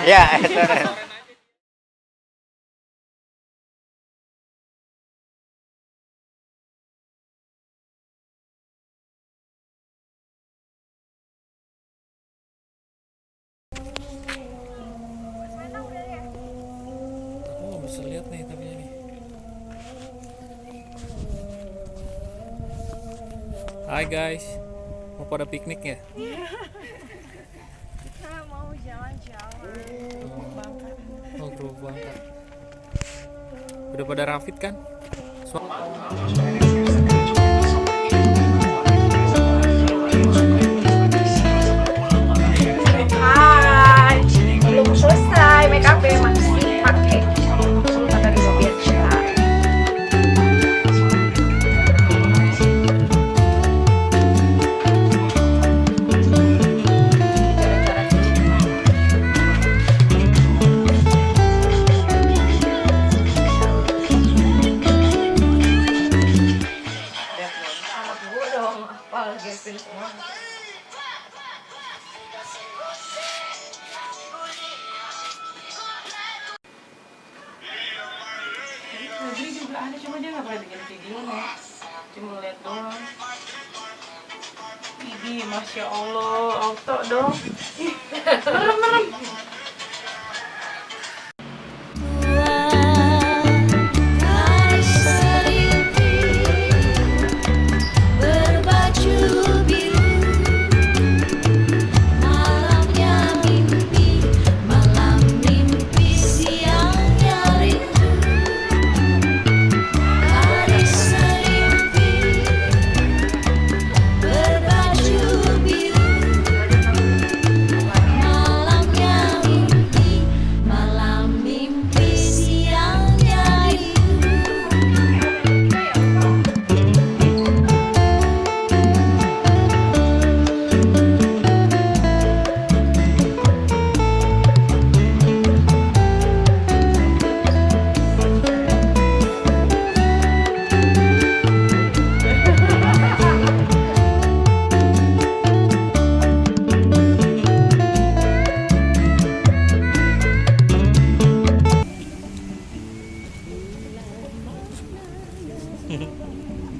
Ya, Oh, bisa lihat nih tapi ini. Hai guys, mau pada piknik ya? Kita mau jalan-jalan ke Bangka. Oh, Gerobak Bangka. Udah pada rafit kan? Hai, belum selesai make up masih pakai kata di mobil kita. Gue dong, apa Gavin semua. Febri juga ada, cuma dia nggak pernah bikin video nih, cuma lihat doang. Ini masya Allah, auto dong. Ih, merem.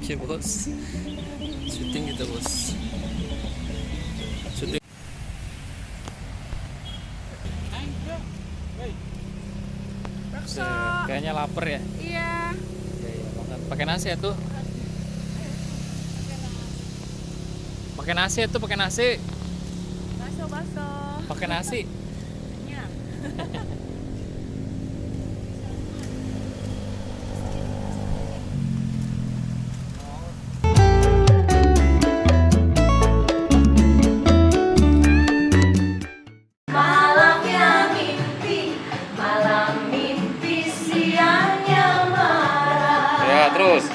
Oke bos, syuting kita bos. Syuting. Bakso. Kayaknya lapar ya. Iya. Iya, makan. Pakai nasi ya tuh. Pakai nasi ya tuh, pakai nasi. Bakso. Pakai nasi. Kenyang. Ya terus.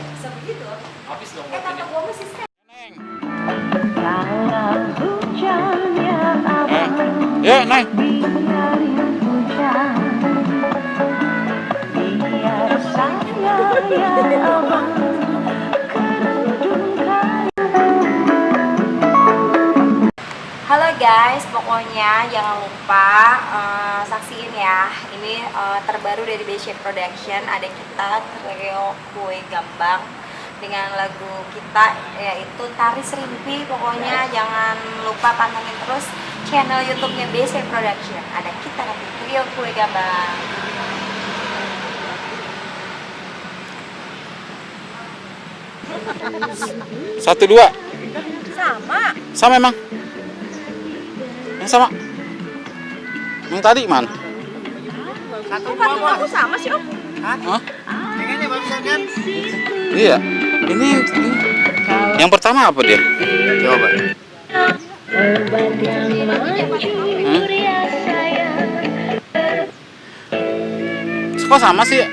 Bisa begitu? Habis dong Kata waktunya. gua masih Neng. Ya, Neng. Halo guys, pokoknya jangan lupa saksiin ya. Ini terbaru dari BC Production. Ada kita trio kue gambang dengan lagu kita yaitu Tari Serimpi. Pokoknya jangan lupa pantengin terus channel YouTube-nya BC Production. Ada kita nanti trio kue gambang. satu dua, Sama. emang. Yang sama. Yang tadi man? Aku sama sih Om. Hah? Iya. Ini. Yang pertama apa dia? Coba. Kok sama sih?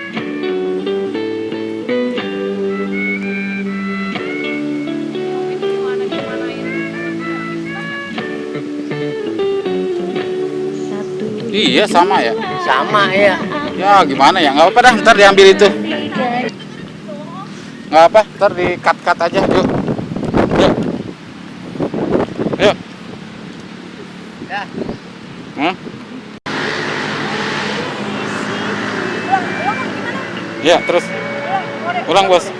Iya sama ya. Sama ya. Ya gimana ya, nggak apa-apa dah, ntar diambil itu. Nggak apa, ntar di cut aja. Yuk. Yuk. Yuk. Ya. Hmm? Ya, terus. Ulang, Bos.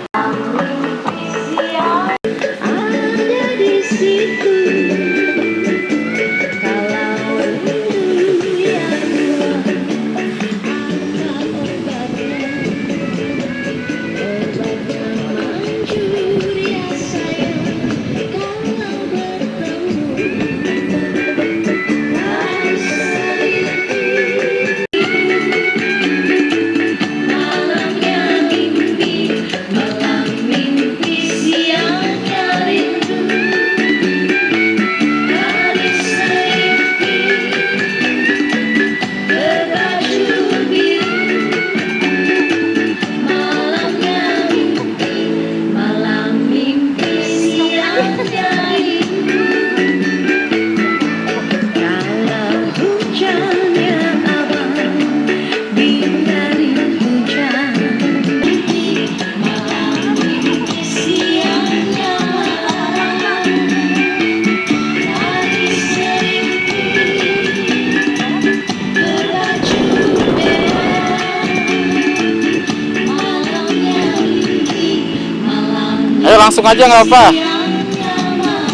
Ayo langsung aja, nggak apa.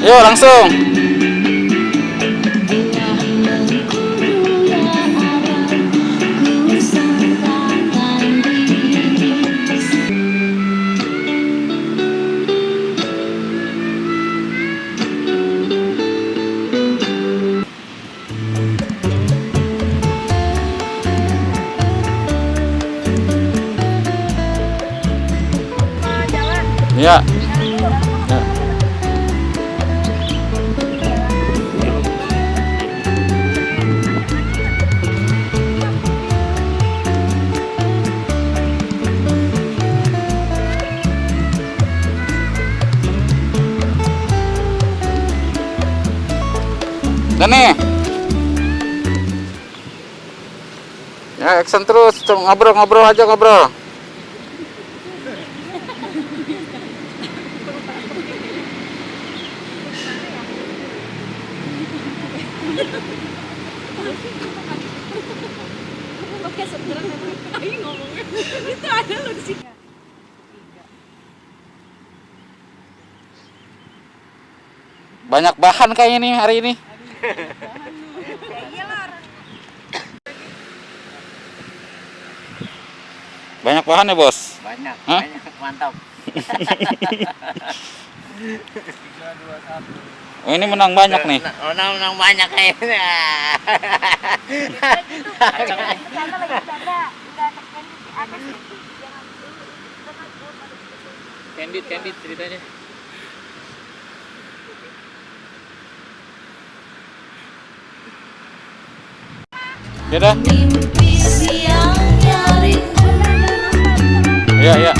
Yuk langsung. Ya. Dan nih. Ya, action terus, ngobrol aja ngobrol. Itu ada lo di sini. Banyak bahan kayaknya nih hari ini. Banyak bahan ya, Bos? Banyak, hah? banyak, mantap. Oh, ini menang banyak nih. Menang banyak kayaknya. Candid ceritanya. Ya dah. Iya, iya.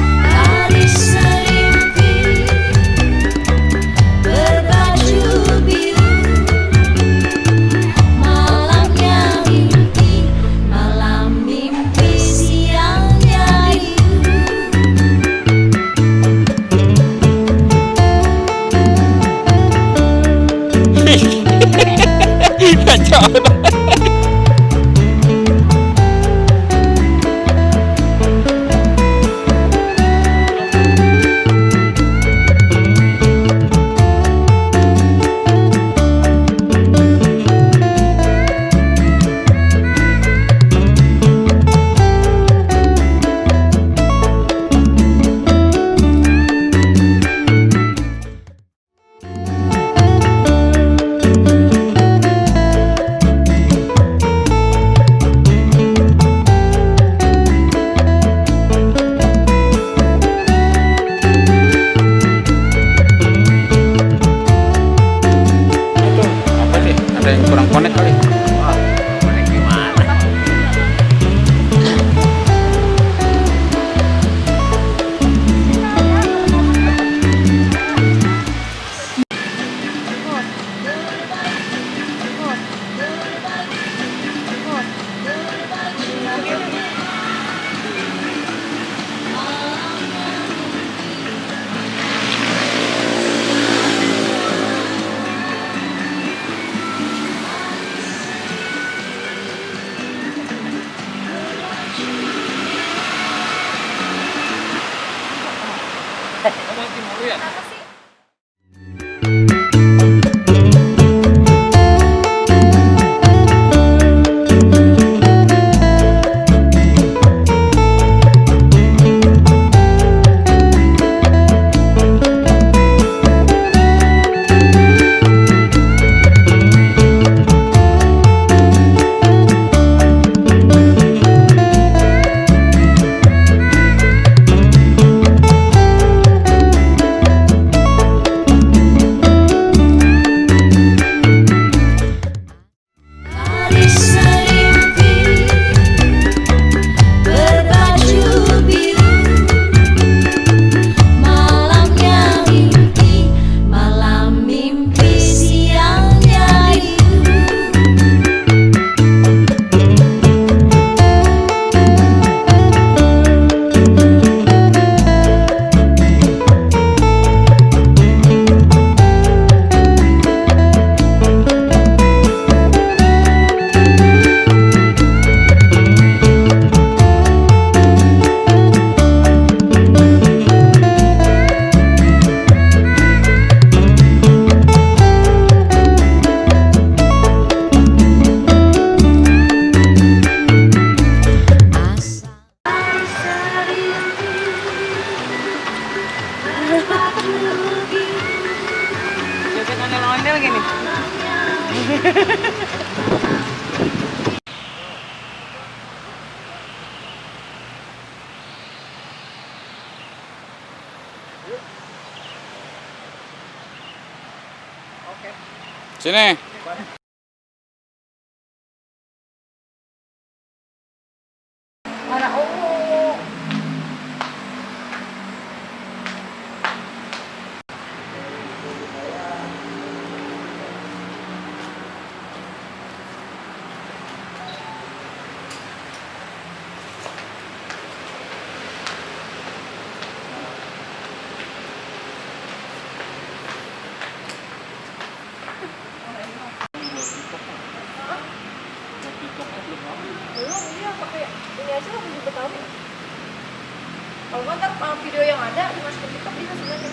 Kacau. Kamu timur ya? Kenapa sih? Joget ondel-ondel gini. Sini. Warna ungu. Belum, iya pakai ini aja lah di Betawi. Kalau nggak ntar video yang ada dimasukin ke TikTok bisa sebenarnya.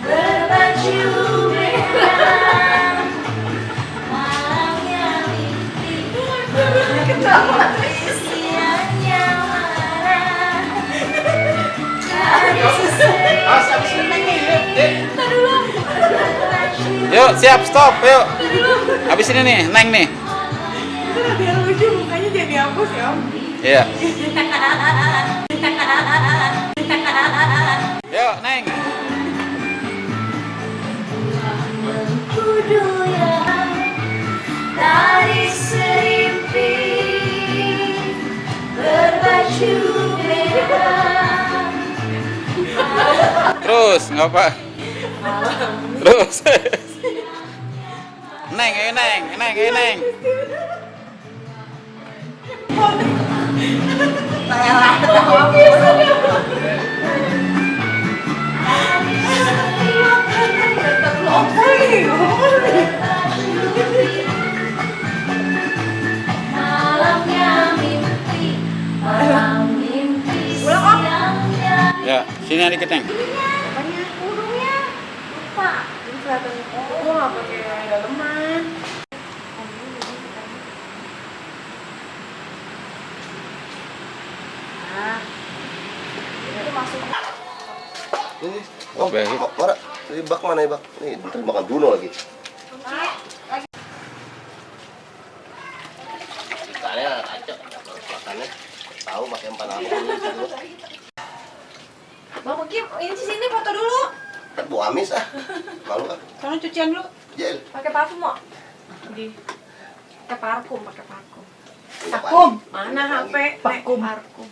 Berbaju merah, malamnya mimpi, isiannya marah. Yuk, siap, stop, yuk. Habis ini nih, Neng nih. Biar lucu mukanya jadi hapus ya Om. Iya. Yuk, Neng. Dari serimpi berbaju merah. Terus, nggak apa. Terus. Neng, ayo Neng, Neng, ayo Neng. Malamnya mimpi, malam mimpi siangnya. Ya, sini dikit Neng. Apanya? Burungnya lupa. Ini kelihatan. Oh, gua nggak pakai daleman. Nah, itu masuk. Ini, oh, Mara, ini bak mana ya bak? Ini bentar makan Bruno lagi. Ikannya kacau, makannya tahu pakai empan apa gitu. Bang Kim, ini di sini foto dulu. Kan bau amis ah, malu ah. Soalnya cucian dulu. Jel. Pakai parfum mau? Di Pakai parfum, pakai parfum. Pakum. Mana HP? Parfum. Parfum.